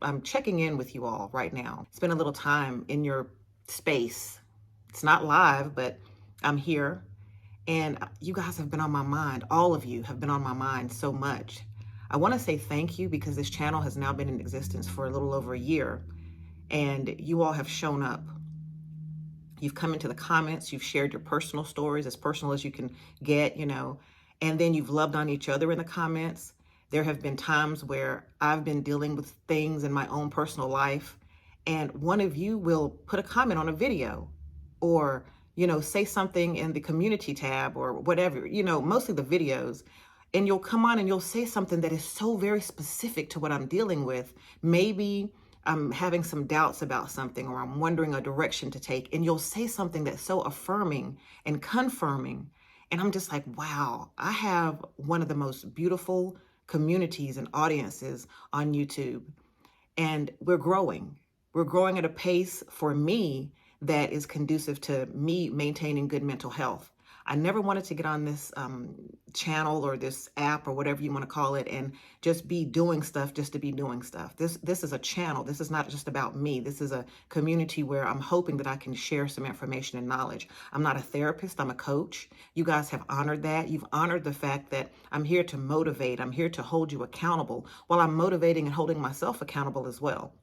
I'm checking in with you all right now. Spend a little time in your space. It's not live, but I'm here. And you guys have been on my mind. All of you have been on my mind so much. I want to say thank you because this channel has now been in existence for a little over a year. And you all have shown up. You've come into the comments, you've shared your personal stories, as personal as you can get, and then you've loved on each other in the comments. There have been times where I've been dealing with things in my own personal life, and one of you will put a comment on a video or, say something in the community tab or whatever, mostly the videos. And you'll come on and you'll say something that is so very specific to what I'm dealing with. Maybe I'm having some doubts about something, or I'm wondering a direction to take, and you'll say something that's so affirming and confirming. And I'm just like, wow, I have one of the most beautiful communities and audiences on YouTube. And we're growing. We're growing at a pace for me that is conducive to me maintaining good mental health. I never wanted to get on this channel or this app or whatever you want to call it and just be doing stuff just to be doing stuff. This is a channel. This is not just about me. This is a community where I'm hoping that I can share some information and knowledge. I'm not a therapist. I'm a coach. You guys have honored that. You've honored the fact that I'm here to motivate. I'm here to hold you accountable while I'm motivating and holding myself accountable as well.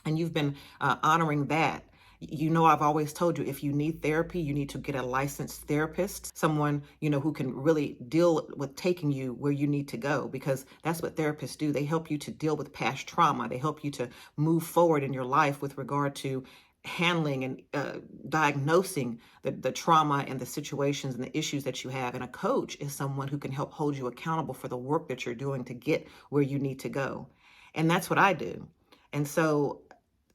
And you've been honoring that. I've always told you, if you need therapy, you need to get a licensed therapist, someone, who can really deal with taking you where you need to go, because that's what therapists do. They help you to deal with past trauma. They help you to move forward in your life with regard to handling and diagnosing the trauma and the situations and the issues that you have. And a coach is someone who can help hold you accountable for the work that you're doing to get where you need to go. And that's what I do. And so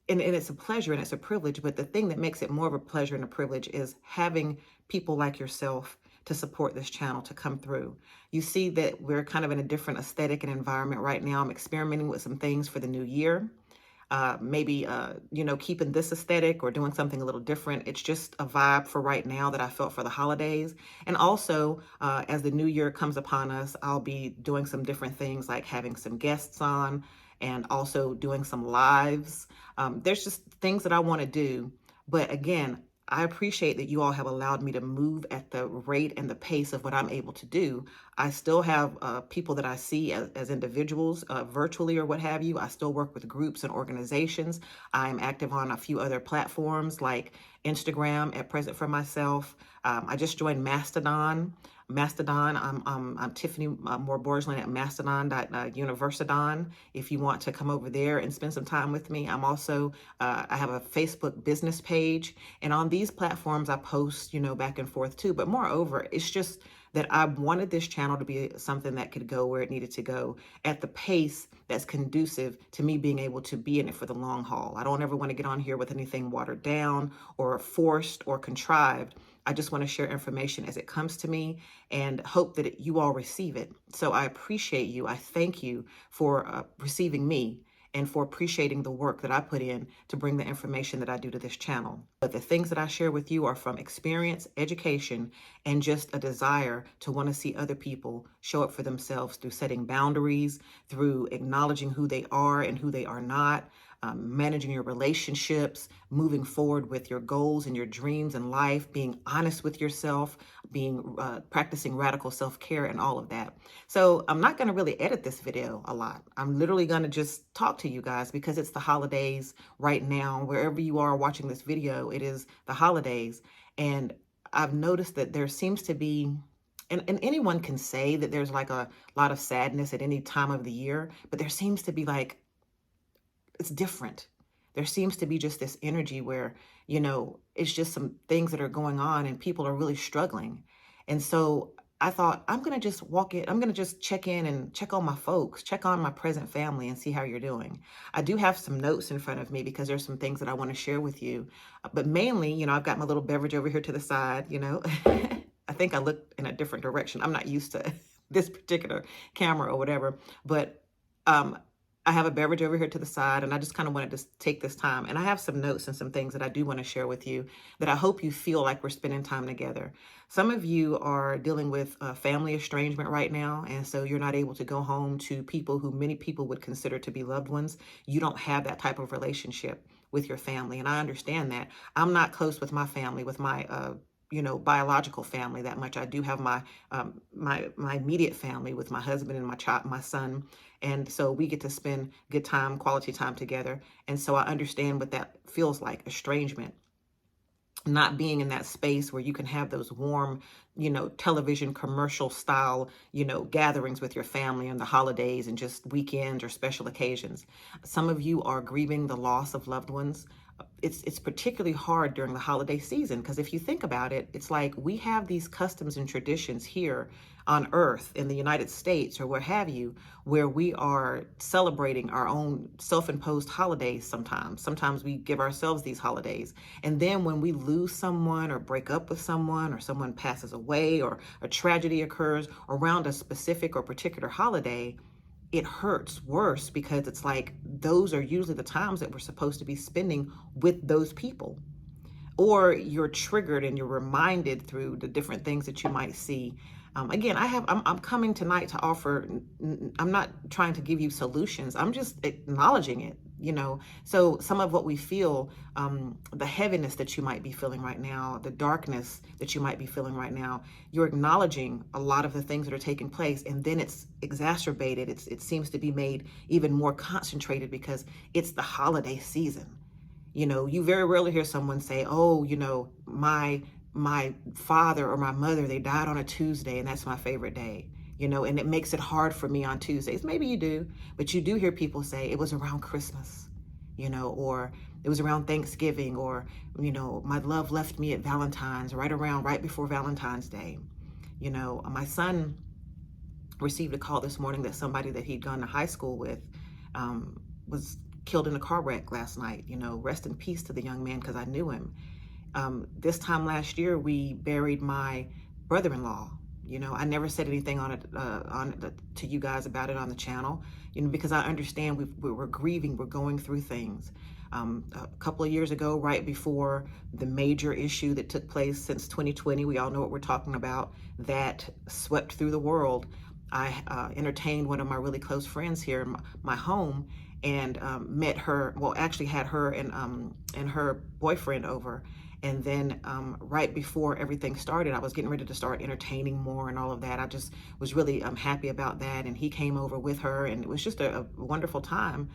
and it's a pleasure and it's a privilege, but the thing that makes it more of a pleasure and a privilege is having people like yourself to support this channel, to come through. You see that we're kind of in a different aesthetic and environment right now. I'm experimenting with some things for the new year. Maybe, keeping this aesthetic or doing something a little different. It's just a vibe for right now that I felt for the holidays. And also, as the new year comes upon us, I'll be doing some different things like having some guests on and also doing some lives. There's just things that I want to do. But again, I appreciate that you all have allowed me to move at the rate and the pace of what I'm able to do. I still have people that I see as individuals, virtually or what have you. I still work with groups and organizations. I'm active on a few other platforms like Instagram at present for myself. I just joined Mastodon. I'm Tiffany Moore Borgeland at mastodon.universidon. If you want to come over there and spend some time with me. I'm also, I have a Facebook business page. And on these platforms, I post, back and forth too. But moreover, it's just that I wanted this channel to be something that could go where it needed to go at the pace that's conducive to me being able to be in it for the long haul. I don't ever want to get on here with anything watered down or forced or contrived. I just want to share information as it comes to me and hope that you all receive it. So I appreciate you. I thank you for receiving me and for appreciating the work that I put in to bring the information that I do to this channel. But the things that I share with you are from experience, education, and just a desire to want to see other people show up for themselves through setting boundaries, through acknowledging who they are and who they are not, managing your relationships, moving forward with your goals and your dreams in life, being honest with yourself, practicing radical self-care and all of that. So I'm not going to really edit this video a lot. I'm literally going to just talk to you guys because it's the holidays right now. Wherever you are watching this video, it is the holidays. And I've noticed that there seems to be, and anyone can say that there's like a lot of sadness at any time of the year, but there seems to be like, it's different. There seems to be just this energy where, it's just some things that are going on and people are really struggling. And so I thought, I'm going to just walk in. I'm going to just check in and check on my folks, check on my present family and see how you're doing. I do have some notes in front of me because there's some things that I want to share with you. But mainly, I've got my little beverage over here to the side, I think I look in a different direction. I'm not used to this particular camera or whatever, but I have a beverage over here to the side, and I just kind of wanted to take this time. And I have some notes and some things that I do want to share with you that I hope you feel like we're spending time together. Some of you are dealing with family estrangement right now, and so you're not able to go home to people who many people would consider to be loved ones. You don't have that type of relationship with your family, and I understand that. I'm not close with my family, with my biological family that much. I do have my immediate family with my husband and my child, my son, and so we get to spend good time, quality time together. And so I understand what that feels like, estrangement, not being in that space where you can have those warm, television commercial style, gatherings with your family on the holidays and just weekends or special occasions. Some of you are grieving the loss of loved ones. It's particularly hard during the holiday season because if you think about it, it's like we have these customs and traditions here on earth in the United States or what have you, where we are celebrating our own self-imposed holidays sometimes. Sometimes we give ourselves these holidays. And then when we lose someone or break up with someone or someone passes away or a tragedy occurs around a specific or particular holiday, it hurts worse because it's like those are usually the times that we're supposed to be spending with those people. Or you're triggered and you're reminded through the different things that you might see. Again, I'm coming tonight to offer. I'm not trying to give you solutions. I'm just acknowledging it. So some of what we feel, the heaviness that you might be feeling right now, the darkness that you might be feeling right now, you're acknowledging a lot of the things that are taking place, and then it's exacerbated. It seems to be made even more concentrated because it's the holiday season. You very rarely hear someone say, oh, my father or my mother, they died on a Tuesday and that's my favorite day, and it makes it hard for me on Tuesdays. Maybe you do, but you do hear people say it was around Christmas, or it was around Thanksgiving, or, my love left me at Valentine's, right before Valentine's Day. My son received a call this morning that somebody that he'd gone to high school with was killed in a car wreck last night. Rest in peace to the young man because I knew him. This time last year, we buried my brother-in-law. I never said anything on it to you guys about it on the channel, because I understand we're grieving, we're going through things. A couple of years ago, right before the major issue that took place since 2020, we all know what we're talking about, that swept through the world. I entertained one of my really close friends here in my home, and met her. Well, actually had her and her boyfriend over. And then right before everything started, I was getting ready to start entertaining more and all of that. I just was really happy about that. And he came over with her, and it was just a wonderful time.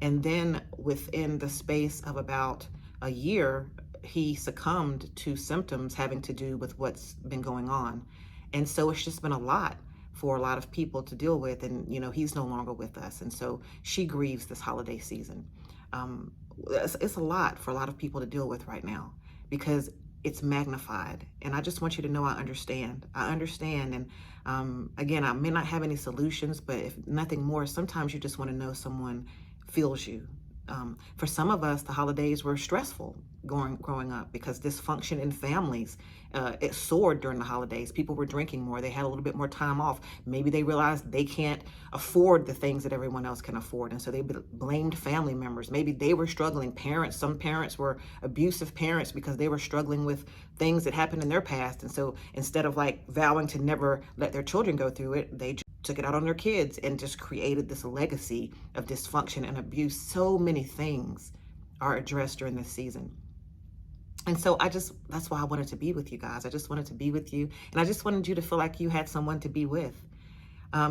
And then within the space of about a year, he succumbed to symptoms having to do with what's been going on. And so it's just been a lot for a lot of people to deal with. And, he's no longer with us. And so she grieves this holiday season. It's a lot for a lot of people to deal with right now because it's magnified. And I just want you to know I understand. And again, I may not have any solutions, but if nothing more, sometimes you just want to know someone feels you. For some of us, the holidays were stressful growing up because dysfunction in families, it soared during the holidays. People were drinking more. They had a little bit more time off. Maybe they realized they can't afford the things that everyone else can afford. And so they blamed family members. Maybe they were struggling. Some parents were abusive parents because they were struggling with things that happened in their past. And so instead of like vowing to never let their children go through it, they took it out on their kids and just created this legacy of dysfunction and abuse. So many things are addressed during this season. And so that's why I wanted to be with you guys. I just wanted to be with you. And I just wanted you to feel like you had someone to be with.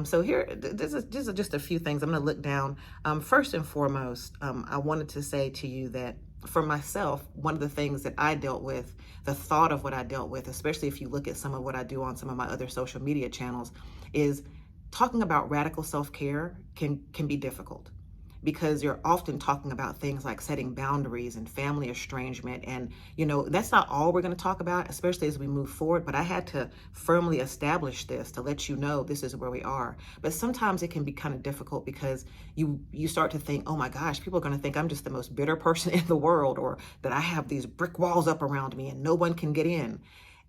So here, this is just a few things. I'm going to look down. First and foremost, I wanted to say to you that for myself, one of the things that I dealt with, the thought of what I dealt with, especially if you look at some of what I do on some of my other social media channels, is talking about radical self-care can be difficult because you're often talking about things like setting boundaries and family estrangement. And, that's not all we're going to talk about, especially as we move forward. But I had to firmly establish this to let you know this is where we are. But sometimes it can be kind of difficult because you start to think, oh my gosh, people are going to think I'm just the most bitter person in the world, or that I have these brick walls up around me and no one can get in.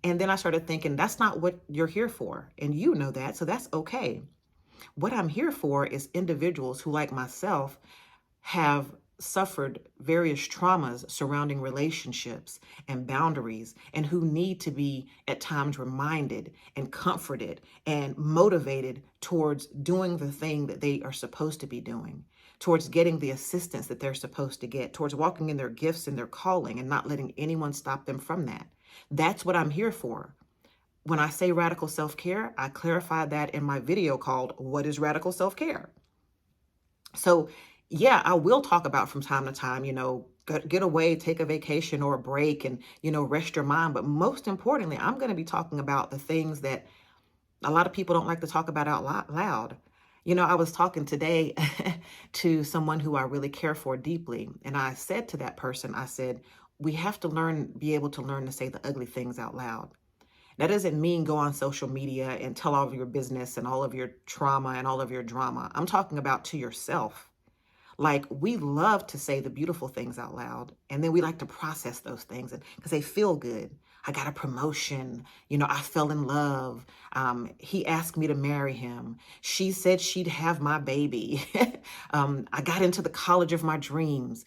And then I started thinking that's not what you're here for. And you know that, so that's okay. What I'm here for is individuals who, like myself, have suffered various traumas surrounding relationships and boundaries, and who need to be at times reminded and comforted and motivated towards doing the thing that they are supposed to be doing, towards getting the assistance that they're supposed to get, towards walking in their gifts and their calling and not letting anyone stop them from that. That's what I'm here for. When I say radical self-care, I clarified that in my video called What is Radical Self-Care? So, yeah, I will talk about from time to time, get away, take a vacation or a break and, rest your mind. But most importantly, I'm going to be talking about the things that a lot of people don't like to talk about out loud. I was talking today to someone who I really care for deeply. And I said to that person, I said, we have to be able to learn to say the ugly things out loud. That doesn't mean go on social media and tell all of your business and all of your trauma and all of your drama. I'm talking about to yourself. Like, we love to say the beautiful things out loud, and then we like to process those things because they feel good. I got a promotion. I fell in love. He asked me to marry him. She said she'd have my baby. I got into the college of my dreams.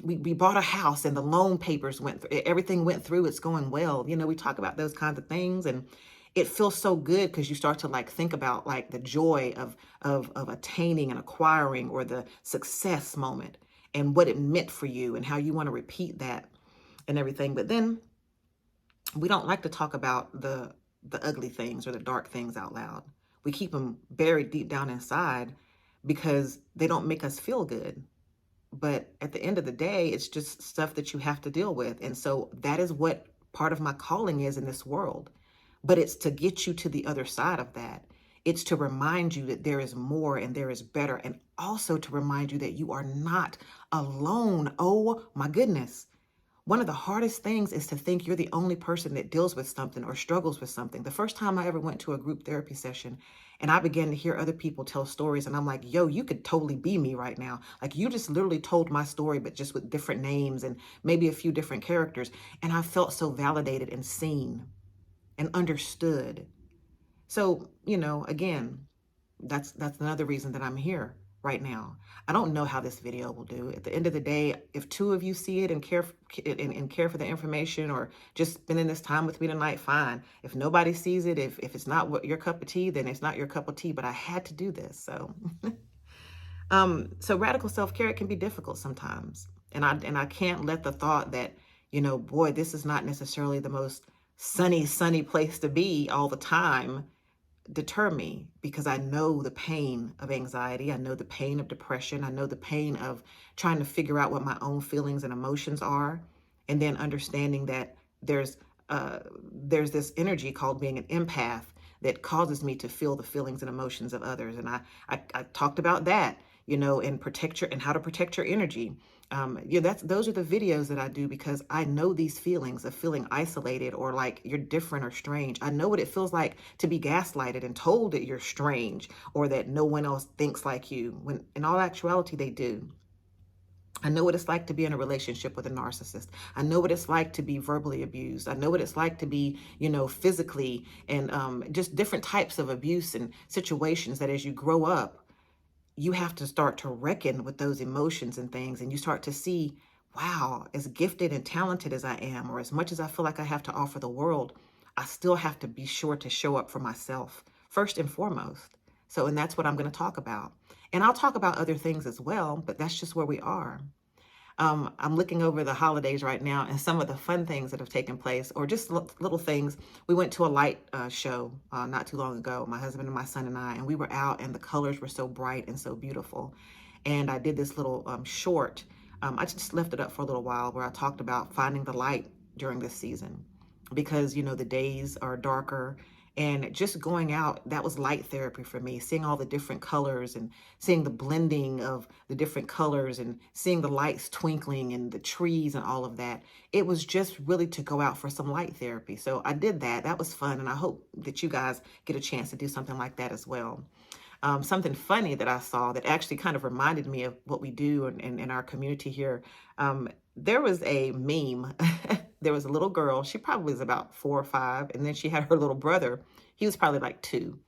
We bought a house and the loan papers went through. Everything went through. It's going well. We talk about those kinds of things, and it feels so good because you start to think about the joy of attaining and acquiring, or the success moment and what it meant for you and how you want to repeat that and everything. But then we don't like to talk about the ugly things or the dark things out loud. We keep them buried deep down inside because they don't make us feel good. But at the end of the day, it's just stuff that you have to deal with. And so that is what part of my calling is in this world. But it's to get you to the other side of that. It's to remind you that there is more and there is better. And also to remind you that you are not alone. Oh my goodness. One of the hardest things is to think you're the only person that deals with something or struggles with something. The first time I ever went to a group therapy session and I began to hear other people tell stories, and I'm like, yo, you could totally be me right now. Like, you just literally told my story, but just with different names and maybe a few different characters. And I felt so validated and seen and understood. So, again, that's another reason that I'm here right now. I don't know how this video will do. At the end of the day, if 2 of you see it and care for the information, or just spending this time with me tonight, fine. If nobody sees it, if it's not your cup of tea, then it's not your cup of tea. But I had to do this. So so radical self-care, it can be difficult sometimes. And I can't let the thought that, boy, this is not necessarily the most sunny place to be all the time deter me, because I know the pain of anxiety. I know the pain of depression. I know the pain of trying to figure out what my own feelings and emotions are. And then understanding that there's this energy called being an empath that causes me to feel the feelings and emotions of others. And I talked about that, and how to protect your energy. Those are the videos that I do because I know these feelings of feeling isolated or like you're different or strange. I know what it feels like to be gaslighted and told that you're strange or that no one else thinks like you, when in all actuality they do. I know what it's like to be in a relationship with a narcissist. I know what it's like to be verbally abused. I know what it's like to be, physically, and just different types of abuse and situations that as you grow up, you have to start to reckon with those emotions and things. And you start to see, wow, as gifted and talented as I am, or as much as I feel like I have to offer the world, I still have to be sure to show up for myself first and foremost. So, and that's what I'm going to talk about. And I'll talk about other things as well, but that's just where we are. I'm looking over the holidays right now and some of the fun things that have taken place, or just little things. We went to a light show not too long ago, my husband and my son and I, and we were out and the colors were so bright and so beautiful. And I did this little short. I just left it up for a little while where I talked about finding the light during this season because, the days are darker. And just going out, that was light therapy for me, seeing all the different colors and seeing the blending of the different colors and seeing the lights twinkling and the trees and all of that. It was just really to go out for some light therapy. So I did that. That was fun. And I hope that you guys get a chance to do something like that as well. Something funny that I saw that actually kind of reminded me of what we do in our community here. There was a meme. There was a little girl. She probably was about 4 or 5. And then she had her little brother. He was probably like 2.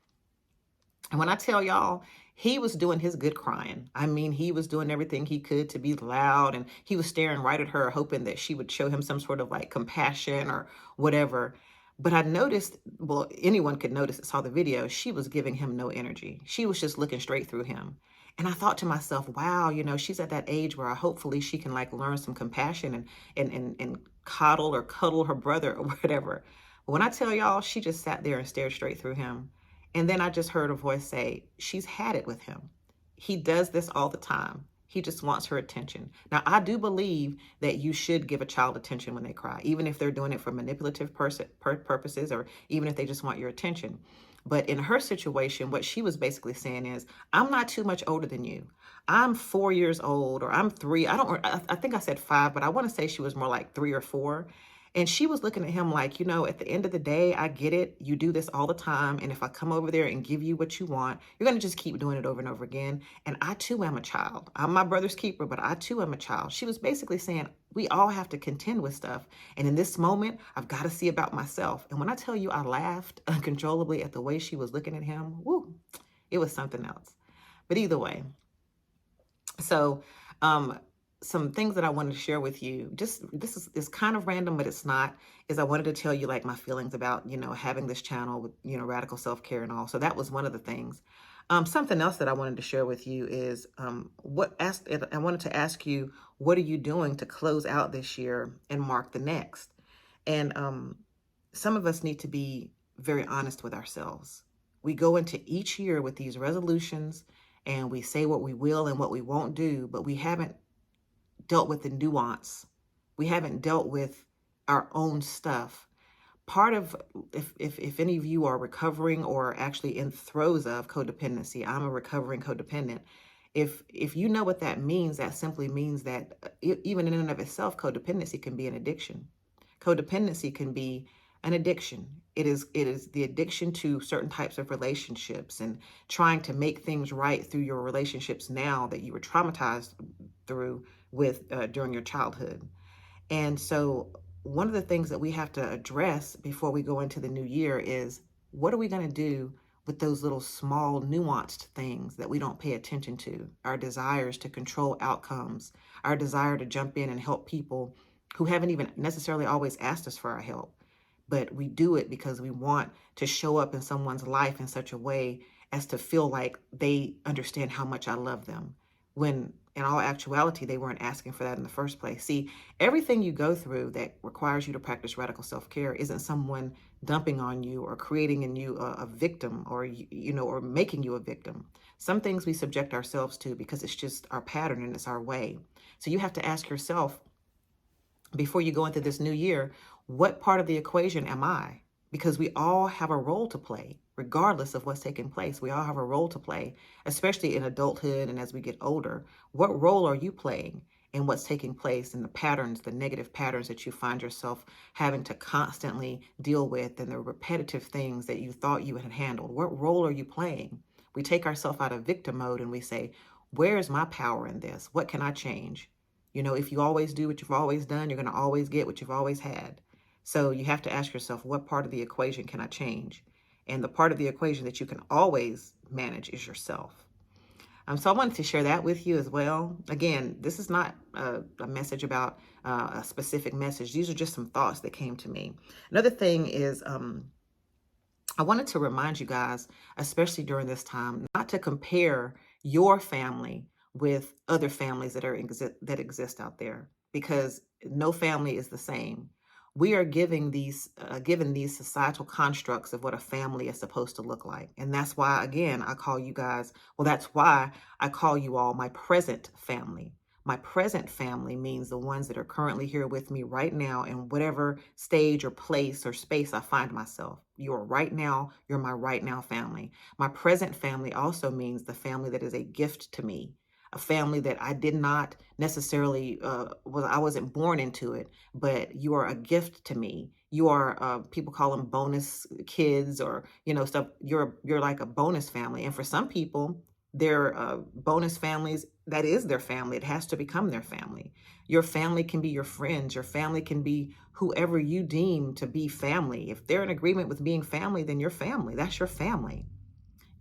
And when I tell y'all, he was doing his good crying. I mean, he was doing everything he could to be loud, and he was staring right at her, hoping that she would show him some sort of like compassion or whatever. But I noticed, well, anyone could notice that saw the video, she was giving him no energy. She was just looking straight through him. And I thought to myself, wow, she's at that age where hopefully she can like learn some compassion and coddle or cuddle her brother or whatever. But when I tell y'all, she just sat there and stared straight through him. And then I just heard a voice say, she's had it with him. He does this all the time. He just wants her attention. Now, I do believe that you should give a child attention when they cry, even if they're doing it for manipulative purposes, or even if they just want your attention. But in her situation, what she was basically saying is, I'm not too much older than you. I'm 4 years old, or I'm three. I think I said five, but I want to say she was more like 3 or 4. And she was looking at him like, at the end of the day, I get it. You do this all the time. And if I come over there and give you what you want, you're going to just keep doing it over and over again. And I too am a child. I'm my brother's keeper, but I too am a child. She was basically saying, we all have to contend with stuff. And in this moment, I've got to see about myself. And when I tell you I laughed uncontrollably at the way she was looking at him, woo, it was something else. But either way, so some things that I wanted to share with you, just this is kind of random, but it's not, is I wanted to tell you like my feelings about, having this channel with, radical self-care and all. So that was one of the things. Something else that I wanted to share with you is I wanted to ask you, what are you doing to close out this year and mark the next? And some of us need to be very honest with ourselves. We go into each year with these resolutions and we say what we will and what we won't do, but we haven't dealt with the nuance. We haven't dealt with our own stuff. Part of, if any of you are recovering or actually in throes of codependency, I'm a recovering codependent. If you know what that means, that simply means that even in and of itself, codependency can be an addiction. Codependency can be an addiction. It is the addiction to certain types of relationships and trying to make things right through your relationships now that you were traumatized through with during your childhood. And so one of the things that we have to address before we go into the new year is, what are we going to do with those little small nuanced things that we don't pay attention to? Our desires to control outcomes, our desire to jump in and help people who haven't even necessarily always asked us for our help, but we do it because we want to show up in someone's life in such a way as to feel like they understand how much I love them, when in all actuality, they weren't asking for that in the first place. See, everything you go through that requires you to practice radical self-care isn't someone dumping on you or creating in you a victim, or, or making you a victim. Some things we subject ourselves to because it's just our pattern and it's our way. So you have to ask yourself, before you go into this new year, what part of the equation am I? Because we all have a role to play, regardless of what's taking place. We all have a role to play, especially in adulthood and as we get older. What role are you playing in what's taking place, and the patterns, the negative patterns that you find yourself having to constantly deal with, and the repetitive things that you thought you had handled? What role are you playing? We take ourselves out of victim mode and we say, where is my power in this? What can I change? If you always do what you've always done, you're going to always get what you've always had. So you have to ask yourself, what part of the equation can I change? And the part of the equation that you can always manage is yourself. So I wanted to share that with you as well. Again, this is not a message about a specific message. These are just some thoughts that came to me. Another thing is, I wanted to remind you guys, especially during this time, not to compare your family with other families that exist out there, because no family is the same. We are given these societal constructs of what a family is supposed to look like. And that's why, again, that's why I call you all my present family. My present family means the ones that are currently here with me right now in whatever stage or place or space I find myself. You're my right now family. My present family also means the family that is a gift to me. A family that I did not necessarily, I wasn't born into it, but you are a gift to me. You are, people call them bonus kids or, stuff. You're like a bonus family. And for some people, their bonus families, that is their family. It has to become their family. Your family can be your friends. Your family can be whoever you deem to be family. If they're in agreement with being family, then you're family. That's your family.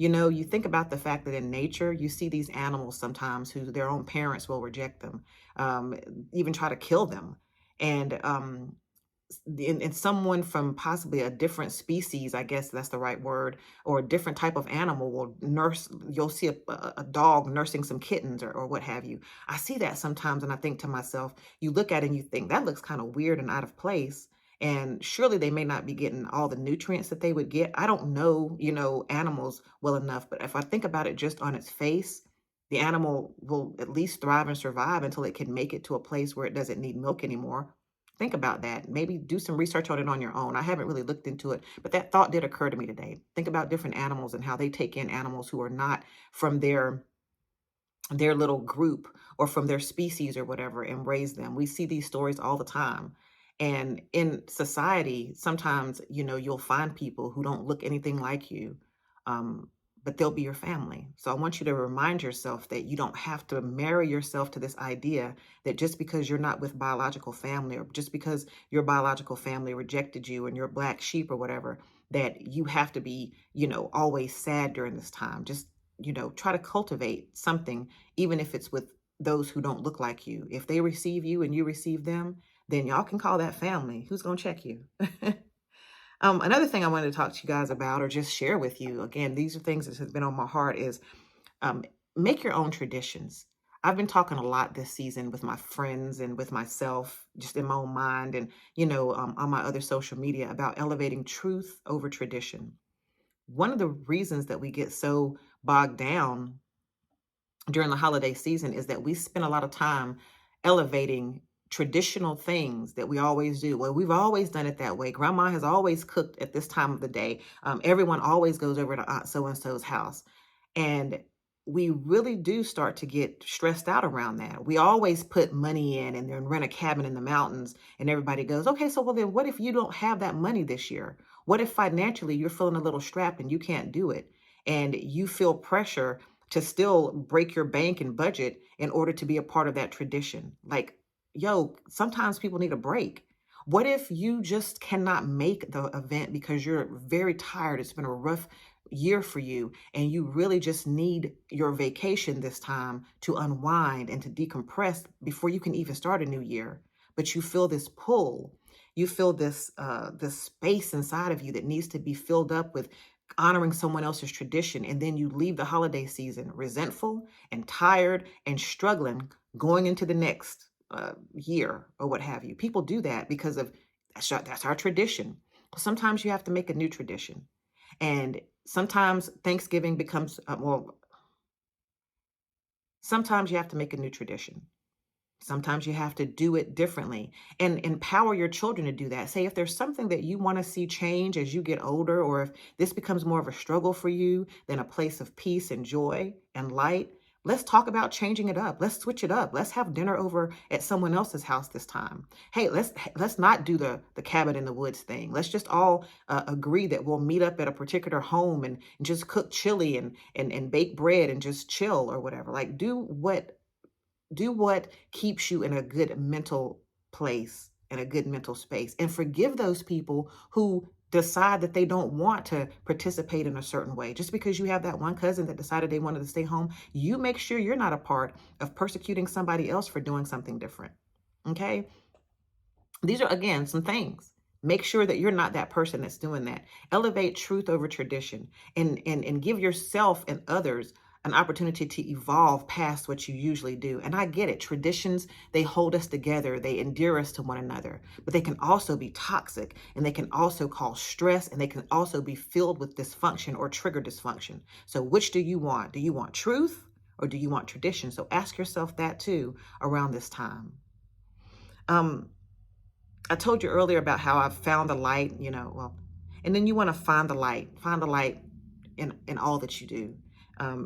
You think about the fact that in nature, you see these animals sometimes who their own parents will reject them, um, even try to kill them. And and someone from possibly a different species, I guess that's the right word, or a different type of animal will nurse. You'll see a dog nursing some kittens or what have you. I see that sometimes, and I think to myself, you look at it and you think that looks kind of weird and out of place. And surely they may not be getting all the nutrients that they would get. I don't know, animals well enough, but if I think about it just on its face, the animal will at least thrive and survive until it can make it to a place where it doesn't need milk anymore. Think about that. Maybe do some research on it on your own. I haven't really looked into it, but that thought did occur to me today. Think about different animals and how they take in animals who are not from their little group or from their species or whatever and raise them. We see these stories all the time. And in society, sometimes, you'll find people who don't look anything like you, um, but they'll be your family. So I want you to remind yourself that you don't have to marry yourself to this idea that just because you're not with biological family or just because your biological family rejected you and you're a black sheep or whatever, that you have to be, always sad during this time. Just, try to cultivate something even if it's with those who don't look like you. If they receive you and you receive them, then y'all can call that family. Who's going to check you? Another thing I wanted to talk to you guys about or just share with you, again, these are things that has been on my heart is um, make your own traditions. I've been talking a lot this season with my friends and with myself, just in my own mind and, on my other social media about elevating truth over tradition. One of the reasons that we get so bogged down during the holiday season is that we spend a lot of time elevating traditional things that we always do. Well, we've always done it that way. Grandma has always cooked at this time of the day. Everyone always goes over to Aunt so and so's house. And we really do start to get stressed out around that. We always put money in and then rent a cabin in the mountains. And everybody goes, okay, so well, then what if you don't have that money this year? What if financially you're feeling a little strapped and you can't do it? And you feel pressure to still break your bank and budget in order to be a part of that tradition. Like, yo, sometimes people need a break. What if you just cannot make the event because you're very tired? It's been a rough year for you, and you really just need your vacation this time to unwind and to decompress before you can even start a new year. But you feel this pull. You feel this space inside of you that needs to be filled up with honoring someone else's tradition, and then you leave the holiday season resentful and tired and struggling going into the next year or what have you. People do that because of that's our tradition. Sometimes you have to make a new tradition, and sometimes Thanksgiving becomes well. Sometimes you have to make a new tradition. Sometimes you have to do it differently and empower your children to do that. Say if there's something that you want to see change as you get older, or if this becomes more of a struggle for you than a place of peace and joy and light, let's talk about changing it up. Let's switch it up. Let's have dinner over at someone else's house this time. Hey, let's not do the cabin in the woods thing. Let's just all agree that we'll meet up at a particular home and just cook chili and bake bread and just chill or whatever. Like do what keeps you in a good mental place and a good mental space, and forgive those people who decide that they don't want to participate in a certain way. Just because you have that one cousin that decided they wanted to stay home, you make sure you're not a part of persecuting somebody else for doing something different. Okay? These are, again, some things. Make sure that you're not that person that's doing that. Elevate truth over tradition, and give yourself and others an opportunity to evolve past what you usually do. And I get it. Traditions, they hold us together. They endear us to one another. But they can also be toxic, and they can also cause stress, and they can also be filled with dysfunction or trigger dysfunction. So which do you want? Do you want truth or do you want tradition? So ask yourself that too around this time. Um, I told you earlier about how I've found the light, well, and then you want to find the light in all that you do.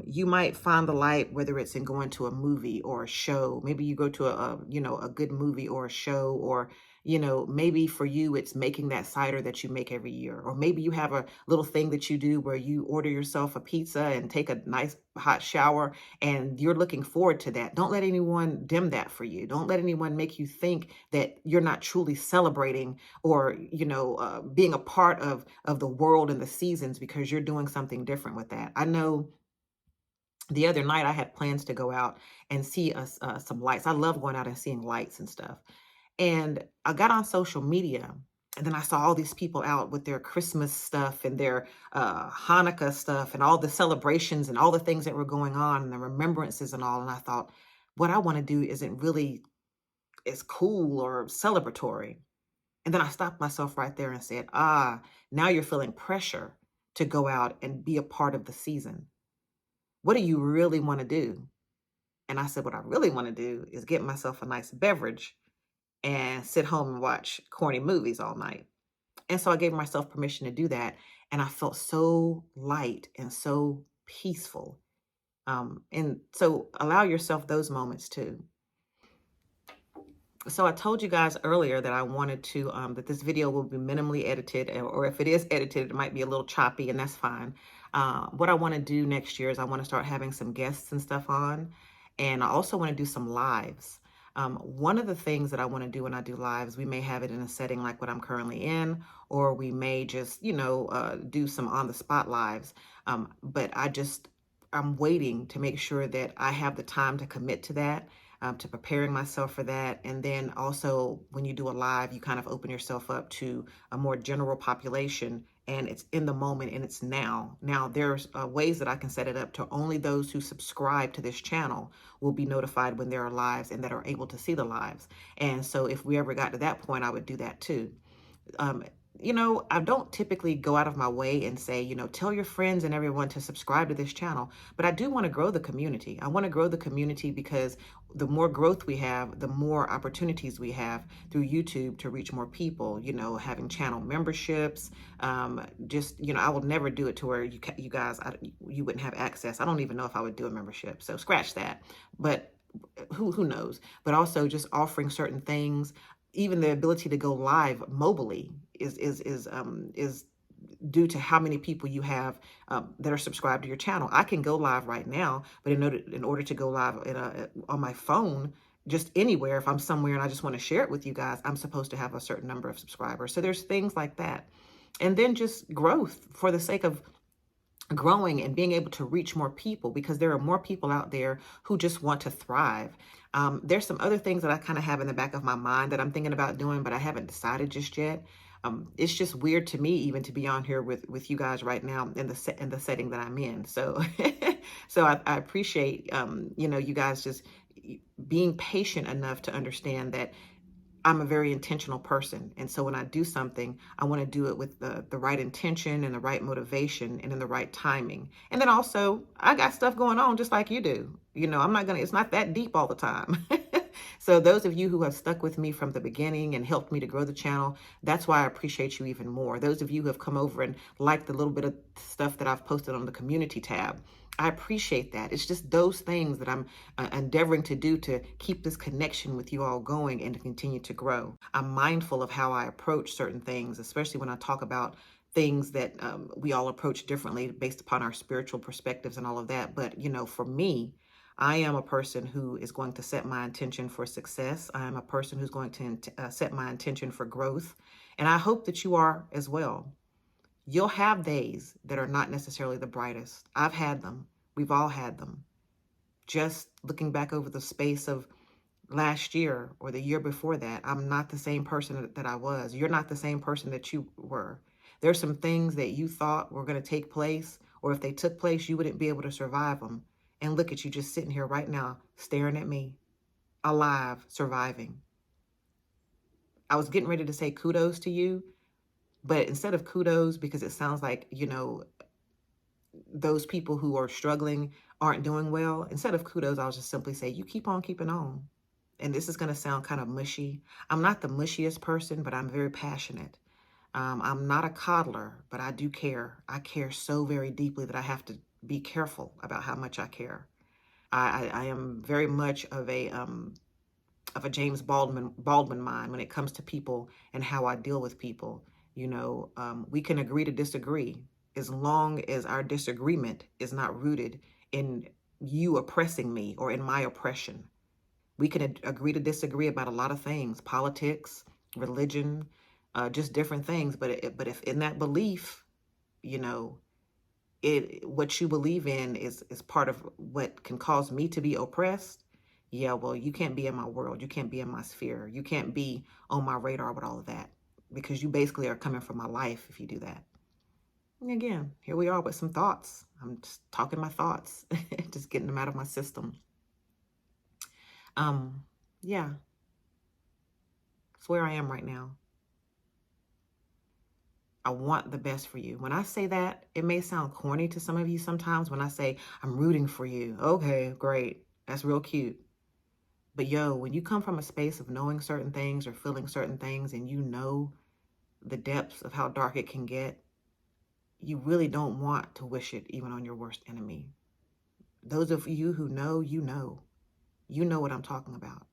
You might find the light, whether it's in going to a movie or a show. Maybe you go to a good movie or a show, or, Maybe for you, it's making that cider that you make every year. Or maybe you have a little thing that you do where you order yourself a pizza and take a nice hot shower, and you're looking forward to that. Don't let anyone dim that for you. Don't let anyone make you think that you're not truly celebrating or, being a part of the world and the seasons because you're doing something different with that. I know the other night I had plans to go out and see us some lights. I love going out and seeing lights and stuff. And I got on social media, and then I saw all these people out with their Christmas stuff and their Hanukkah stuff and all the celebrations and all the things that were going on and the remembrances and all. And I thought, what I want to do isn't really as cool or celebratory. And then I stopped myself right there and said, now you're feeling pressure to go out and be a part of the season. What do you really want to do? And I said, what I really want to do is get myself a nice beverage and sit home and watch corny movies all night. And so I gave myself permission to do that. And I felt so light and so peaceful. And so allow yourself those moments too. So I told you guys earlier that I wanted to, that this video will be minimally edited, or if it is edited, it might be a little choppy, and that's fine. What I want to do next year is I want to start having some guests and stuff on, and I also want to do some lives. One of the things that I want to do when I do lives, we may have it in a setting like what I'm currently in, or we may just, do some on the spot lives. But I'm waiting to make sure that I have the time to commit to that, to preparing myself for that. And then also when you do a live, you kind of open yourself up to a more general population, and it's in the moment and it's now. Now there's ways that I can set it up to only those who subscribe to this channel will be notified when there are lives and that are able to see the lives. And so if we ever got to that point, I would do that too. Um, I don't typically go out of my way and say, tell your friends and everyone to subscribe to this channel, but I do want to grow the community. I want to grow the community because the more growth we have, the more opportunities we have through YouTube to reach more people, having channel memberships. I will never do it to where you guys, you wouldn't have access. I don't even know if I would do a membership. So scratch that. But who knows? But also just offering certain things, even the ability to go live mobily is due to how many people you have that are subscribed to your channel. I can go live right now, but in order to go live on my phone, just anywhere, if I'm somewhere and I just want to share it with you guys, I'm supposed to have a certain number of subscribers. So there's things like that. And then just growth for the sake of growing and being able to reach more people, because there are more people out there who just want to thrive. There's some other things that I kind of have in the back of my mind that I'm thinking about doing, but I haven't decided just yet. It's just weird to me even to be on here with you guys right now in the setting that I'm in. So so I appreciate you guys just being patient enough to understand that I'm a very intentional person. And so when I do something, I want to do it with the right intention and the right motivation and in the right timing. And then also, I got stuff going on just like you do. It's not that deep all the time. So those of you who have stuck with me from the beginning and helped me to grow the channel, that's why I appreciate you even more. Those of you who have come over and liked the little bit of stuff that I've posted on the community tab, I appreciate that. It's just those things that I'm endeavoring to do to keep this connection with you all going and to continue to grow. I'm mindful of how I approach certain things, especially when I talk about things that we all approach differently based upon our spiritual perspectives and all of that. But, for me, I am a person who is going to set my intention for success. I am a person who's going to set my intention for growth. And I hope that you are as well. You'll have days that are not necessarily the brightest. I've had them. We've all had them. Just looking back over the space of last year or the year before that, I'm not the same person that I was. You're not the same person that you were. There's some things that you thought were going to take place, or if they took place, you wouldn't be able to survive them. And look at you just sitting here right now, staring at me, alive, surviving. I was getting ready to say kudos to you, but instead of kudos, because it sounds like, those people who are struggling aren't doing well, instead of kudos, I'll just simply say, you keep on keeping on. And this is going to sound kind of mushy. I'm not the mushiest person, but I'm very passionate. I'm not a coddler, but I do care. I care so very deeply that I have to be careful about how much I care. I am very much of a of a James Baldwin mind when it comes to people and how I deal with people. We can agree to disagree as long as our disagreement is not rooted in you oppressing me or in my oppression. We can agree to disagree about a lot of things, politics, religion, just different things. But if in that belief, you know, what you believe in is part of what can cause me to be oppressed. Yeah, well, you can't be in my world. You can't be in my sphere. You can't be on my radar with all of that, because you basically are coming for my life if you do that. And again, here we are with some thoughts. I'm just talking my thoughts, just getting them out of my system. Yeah, it's where I am right now. I want the best for you. When I say that, it may sound corny to some of you sometimes when I say I'm rooting for you. Okay, great. That's real cute. But yo, when you come from a space of knowing certain things or feeling certain things, and you know the depths of how dark it can get, you really don't want to wish it even on your worst enemy. Those of you who know, you know. You know what I'm talking about.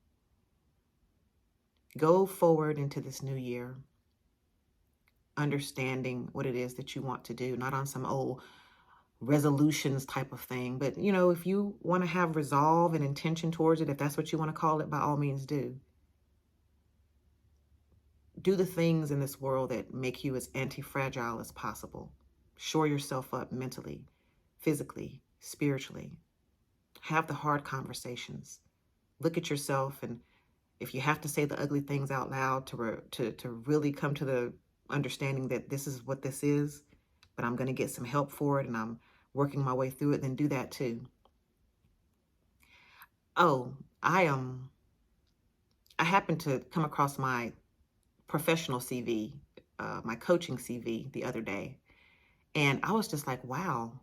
Go forward into this new year, understanding what it is that you want to do, not on some old resolutions type of thing. But, if you want to have resolve and intention towards it, if that's what you want to call it, by all means do. Do the things in this world that make you as anti-fragile as possible. Shore yourself up mentally, physically, spiritually. Have the hard conversations. Look at yourself, and if you have to say the ugly things out loud to really come to the understanding that this is what this is, but I'm going to get some help for it and I'm working my way through it, then do that too. Oh, I happened to come across my professional CV, my coaching CV the other day, and I was just like, wow.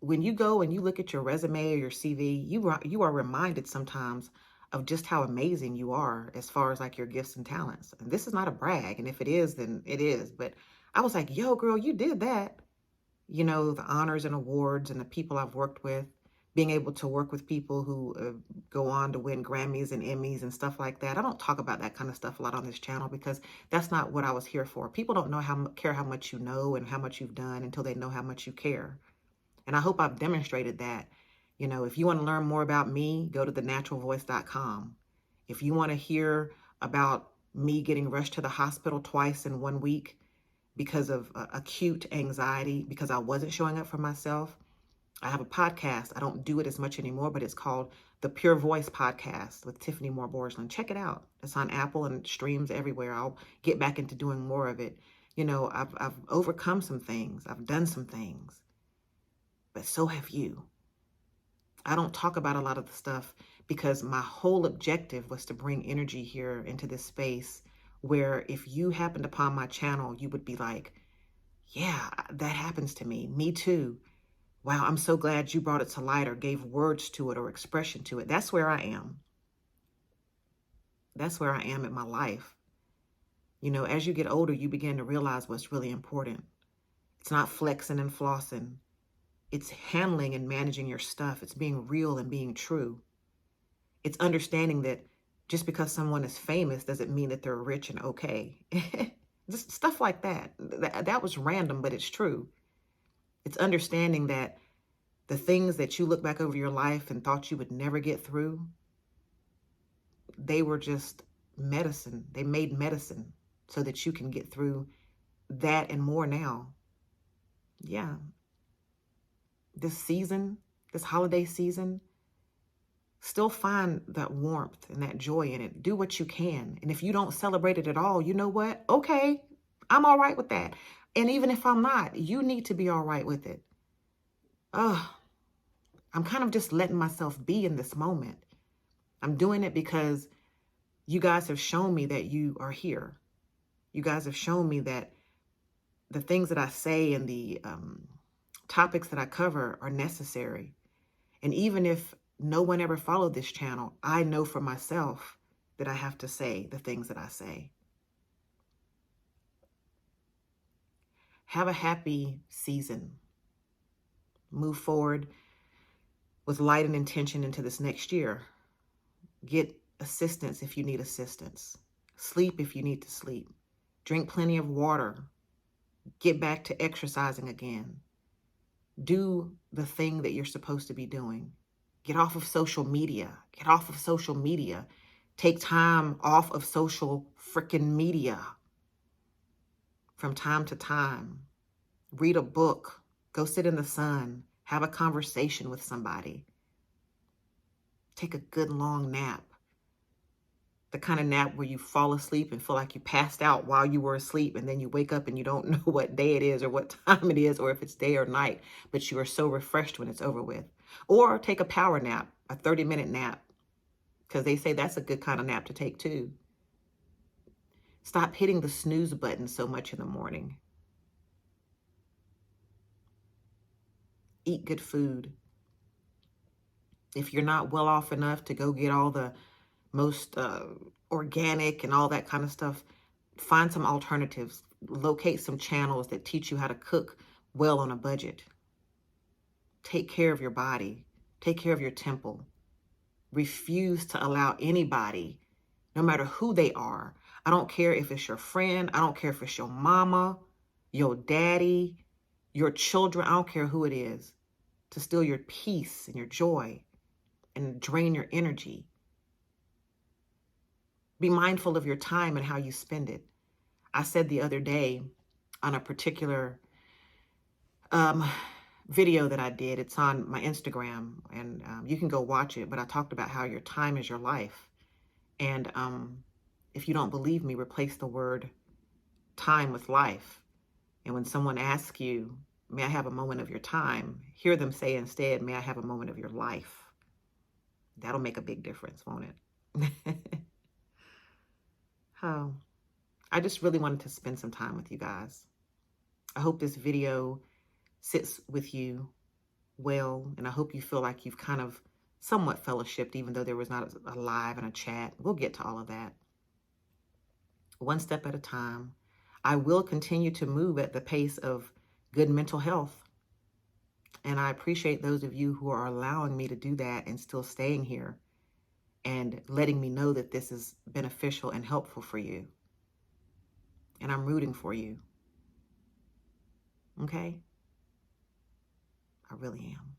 When you go and you look at your resume or your CV, you are reminded sometimes of just how amazing you are as far as like your gifts and talents. And this is not a brag, and if it is, then it is. But I was like, yo, girl, you did that. The honors and awards and the people I've worked with, being able to work with people who go on to win Grammys and Emmys and stuff like that. I don't talk about that kind of stuff a lot on this channel because that's not what I was here for. People don't care how much you know and how much you've done until they know how much you care. And I hope I've demonstrated that. If you want to learn more about me, go to thenaturalvoice.com. If you want to hear about me getting rushed to the hospital twice in 1 week because of acute anxiety, because I wasn't showing up for myself, I have a podcast. I don't do it as much anymore, but it's called The Pure Voice Podcast with Tiffany Moore Borsland. Check it out. It's on Apple and streams everywhere. I'll get back into doing more of it. I've overcome some things. I've done some things. But so have you. I don't talk about a lot of the stuff because my whole objective was to bring energy here into this space where if you happened upon my channel, you would be like, yeah, that happens to me. Me too. Wow, I'm so glad you brought it to light or gave words to it or expression to it. That's where I am. That's where I am in my life. As you get older, you begin to realize what's really important. It's not flexing and flossing. It's handling and managing your stuff. It's being real and being true. It's understanding that just because someone is famous doesn't mean that they're rich and okay. Just stuff like that. That was random, but it's true. It's understanding that the things that you look back over your life and thought you would never get through, they were just medicine. They made medicine so that you can get through that and more now. Yeah. This holiday season, still find that warmth and that joy in it. Do what you can. And if you don't celebrate it at all, you know what? Okay, I'm all right with that. And even if I'm not, you need to be all right with it. I'm kind of just letting myself be in this moment. I'm doing it because you guys have shown me that you are here. You guys have shown me that the things that I say and the topics that I cover are necessary. And even if no one ever followed this channel, I know for myself that I have to say the things that I say. Have a happy season. Move forward with light and intention into this next year. Get assistance if you need assistance. Sleep if you need to sleep. Drink plenty of water. Get back to exercising again. Do the thing that you're supposed to be doing. Get off of social media. Get off of social media. Take time off of social freaking media from time to time. Read a book. Go sit in the sun. Have a conversation with somebody. Take a good long nap. The kind of nap where you fall asleep and feel like you passed out while you were asleep, and then you wake up and you don't know what day it is or what time it is or if it's day or night, but you are so refreshed when it's over with. Or take a power nap, a 30-minute nap, because they say that's a good kind of nap to take too. Stop hitting the snooze button so much in the morning. Eat good food. If you're not well off enough to go get all the most organic and all that kind of stuff, find some alternatives. Locate some channels that teach you how to cook well on a budget. Take care of your body. Take care of your temple. Refuse to allow anybody, no matter who they are, I don't care if it's your friend, I don't care if it's your mama, your daddy, your children, I don't care who it is, to steal your peace and your joy and drain your energy. Be mindful of your time and how you spend it. I said the other day on a particular video that I did, it's on my Instagram, and you can go watch it, but I talked about how your time is your life. And if you don't believe me, replace the word time with life. And when someone asks you, may I have a moment of your time, hear them say instead, may I have a moment of your life. That'll make a big difference, won't it? Oh, I just really wanted to spend some time with you guys. I hope this video sits with you well, and I hope you feel like you've kind of somewhat fellowshipped, even though there was not a live and a chat. We'll get to all of that. One step at a time. I will continue to move at the pace of good mental health. And I appreciate those of you who are allowing me to do that and still staying here and letting me know that this is beneficial and helpful for you. And I'm rooting for you. Okay? I really am.